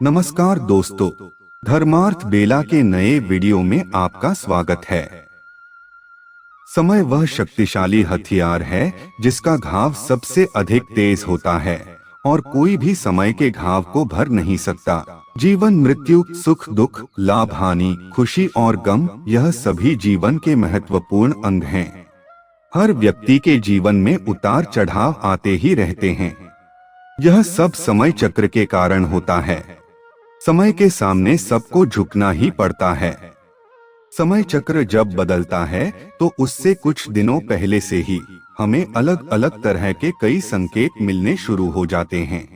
नमस्कार दोस्तों, धर्मार्थ बेला के नए वीडियो में आपका स्वागत है। समय वह शक्तिशाली हथियार है जिसका घाव सबसे अधिक तेज होता है और कोई भी समय के घाव को भर नहीं सकता। जीवन, मृत्यु, सुख दुख, लाभ हानि, खुशी और गम, यह सभी जीवन के महत्वपूर्ण अंग हैं। हर व्यक्ति के जीवन में उतार चढ़ाव आते ही रहते हैं। यह सब समय चक्र के कारण होता है। समय के सामने सबको झुकना ही पड़ता है। समय चक्र जब बदलता है तो उससे कुछ दिनों पहले से ही हमें अलग अलग तरह के कई संकेत मिलने शुरू हो जाते हैं।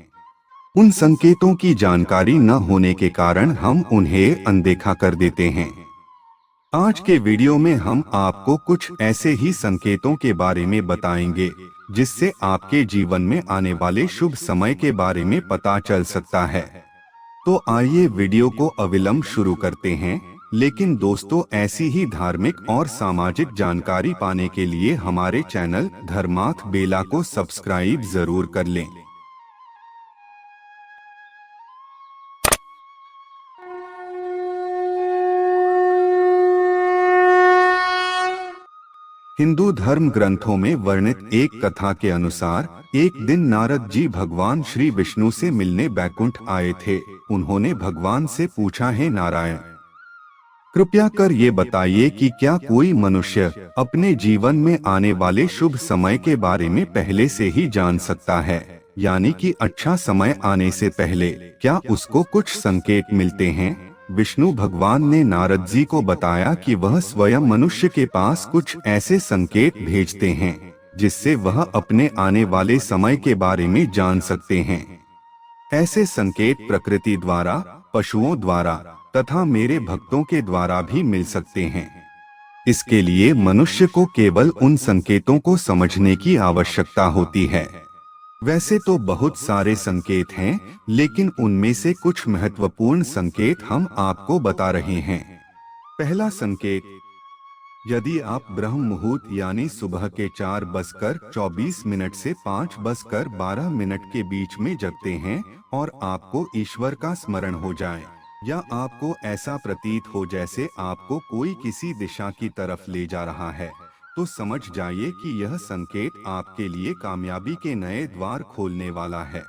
उन संकेतों की जानकारी न होने के कारण हम उन्हें अनदेखा कर देते हैं। आज के वीडियो में हम आपको कुछ ऐसे ही संकेतों के बारे में बताएंगे जिससे आपके जीवन में आने वाले शुभ समय के बारे में पता चल सकता है। तो आइए वीडियो को अविलंब शुरू करते हैं। लेकिन दोस्तों, ऐसी ही धार्मिक और सामाजिक जानकारी पाने के लिए हमारे चैनल धर्मार्थ बेला को सब्सक्राइब जरूर कर लें। हिंदू धर्म ग्रंथों में वर्णित एक कथा के अनुसार एक दिन नारद जी भगवान श्री विष्णु से मिलने बैकुंठ आए थे। उन्होंने भगवान से पूछा, है नारायण, कृपया कर ये बताइए कि क्या कोई मनुष्य अपने जीवन में आने वाले शुभ समय के बारे में पहले से ही जान सकता है, यानी कि अच्छा समय आने से पहले क्या उसको कुछ संकेत मिलते हैं? विष्णु भगवान ने नारद जी को बताया कि वह स्वयं मनुष्य के पास कुछ ऐसे संकेत भेजते हैं जिससे वह अपने आने वाले समय के बारे में जान सकते हैं। ऐसे संकेत प्रकृति द्वारा, पशुओं द्वारा तथा मेरे भक्तों के द्वारा भी मिल सकते हैं। इसके लिए मनुष्य को केवल उन संकेतों को समझने की आवश्यकता होती है। वैसे तो बहुत सारे संकेत हैं, लेकिन उनमें से कुछ महत्वपूर्ण संकेत हम आपको बता रहे हैं। पहला संकेत, यदि आप ब्रह्म मुहूर्त यानी सुबह के 4:24 से 5:12 के बीच में जगते हैं और आपको ईश्वर का स्मरण हो जाए, या आपको ऐसा प्रतीत हो जैसे आपको कोई किसी दिशा की तरफ ले जा रहा है, तो समझ जाइए कि यह संकेत आपके लिए कामयाबी के नए द्वार खोलने वाला है।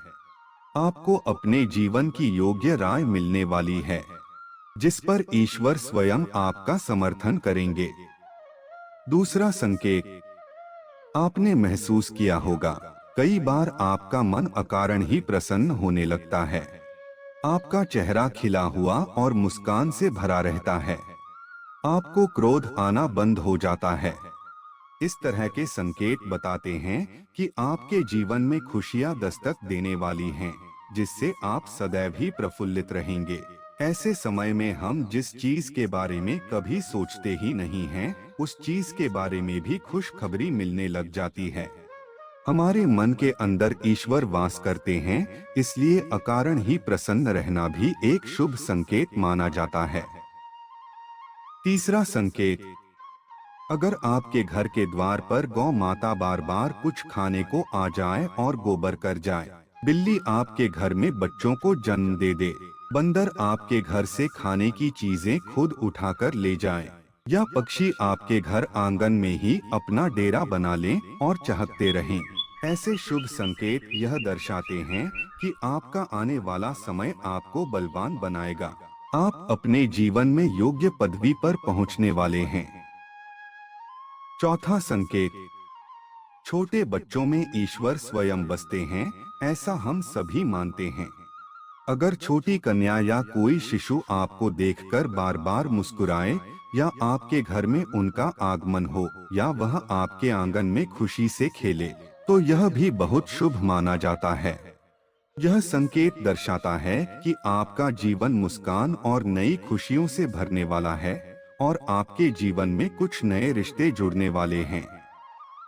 आपको अपने जीवन की योग्य राय मिलने वाली है, जिस पर ईश्वर स्वयं आपका समर्थन करेंगे। दूसरा संकेत, आपने महसूस किया होगा, कई बार आपका मन अकारण ही प्रसन्न होने लगता है। आपका चेहरा खिला हुआ और मुस्कान से भरा रहता है। आपको क्रोध आना बंद हो जाता है। इस तरह के संकेत बताते हैं कि आपके जीवन में खुशियां दस्तक देने वाली हैं, जिससे आप सदैव ही प्रफुल्लित रहेंगे। ऐसे समय में हम जिस चीज के बारे में कभी सोचते ही नहीं हैं, उस चीज के बारे में भी खुशखबरी मिलने लग जाती है। हमारे मन के अंदर ईश्वर वास करते हैं, इसलिए अकारण ही प्रसन्न रहना भी एक शुभ संकेत माना जाता है। तीसरा संकेत, अगर आपके घर के द्वार पर गौ माता बार बार कुछ खाने को आ जाए और गोबर कर जाए, बिल्ली आपके घर में बच्चों को जन्म दे दे, बंदर आपके घर से खाने की चीजें खुद उठाकर ले जाए, या पक्षी आपके घर आंगन में ही अपना डेरा बना लें और चहकते रहें, ऐसे शुभ संकेत यह दर्शाते हैं कि आपका आने वाला समय आपको बलवान बनाएगा। आप अपने जीवन में योग्य पदवी पर पहुंचने वाले हैं। चौथा संकेत, छोटे बच्चों में ईश्वर स्वयं बसते हैं, ऐसा हम सभी मानते हैं। अगर छोटी कन्या या कोई शिशु आपको देखकर बार बार मुस्कुराए, या आपके घर में उनका आगमन हो, या वह आपके आंगन में खुशी से खेले, तो यह भी बहुत शुभ माना जाता है। यह संकेत दर्शाता है कि आपका जीवन मुस्कान और नई खुशियों से भरने वाला है और आपके जीवन में कुछ नए रिश्ते जुड़ने वाले हैं।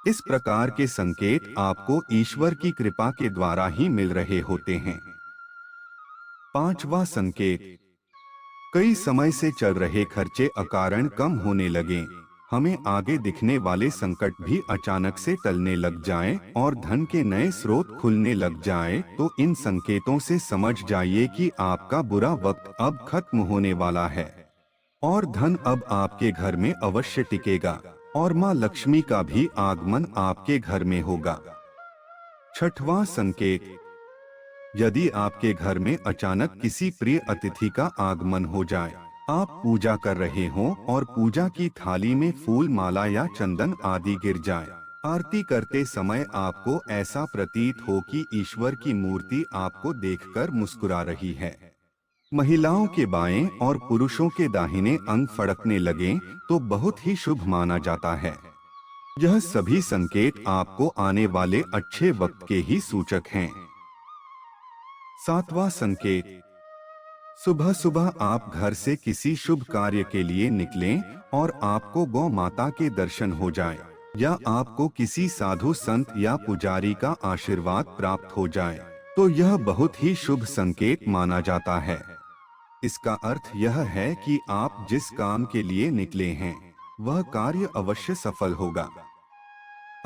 इस प्रकार के संकेत आपको ईश्वर की कृपा के द्वारा ही मिल रहे होते हैं। पांचवा संकेत, कई समय से चल रहे खर्चे अकारण कम होने लगे। हमें आगे दिखने वाले संकट भी अचानक से टलने लग जाएं और धन के नए स्रोत खुलने लग जाएं, तो इन संकेतों से समझ जाइए कि आपका बुरा वक्त अब खत्म होने वाला है और धन अब आपके घर में अवश्य टिकेगा और माँ लक्ष्मी का भी आगमन आपके घर में होगा। छठवां संकेत, यदि आपके घर में अचानक किसी प्रिय अतिथि का आगमन हो जाए, आप पूजा कर रहे हों और पूजा की थाली में फूल माला या चंदन आदि गिर जाए, आरती करते समय आपको ऐसा प्रतीत हो कि ईश्वर की मूर्ति आपको देखकर मुस्कुरा रही है, महिलाओं के बाएं और पुरुषों के दाहिने अंग फड़कने लगें, तो बहुत ही शुभ माना जाता है। यह सभी संकेत आपको आने वाले अच्छे वक्त के ही सूचक हैं। सातवां संकेत, सुबह सुबह आप घर से किसी शुभ कार्य के लिए निकलें और आपको गौ माता के दर्शन हो जाए या आपको किसी साधु संत या पुजारी का आशीर्वाद प्राप्त हो जाए, तो यह बहुत ही शुभ संकेत माना जाता है। इसका अर्थ यह है कि आप जिस काम के लिए निकले हैं वह कार्य अवश्य सफल होगा।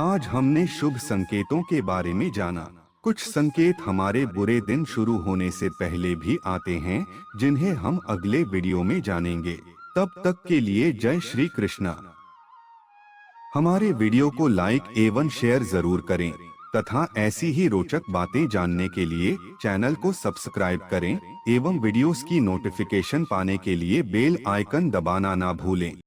आज हमने शुभ संकेतों के बारे में जाना। कुछ संकेत हमारे बुरे दिन शुरू होने से पहले भी आते हैं, जिन्हें हम अगले वीडियो में जानेंगे। तब तक के लिए जय श्री कृष्णा। हमारे वीडियो को लाइक एवं शेयर जरूर करें तथा ऐसी ही रोचक बातें जानने के लिए चैनल को सब्सक्राइब करें एवं वीडियोस की नोटिफिकेशन पाने के लिए बेल आइकन दबाना ना भूलें।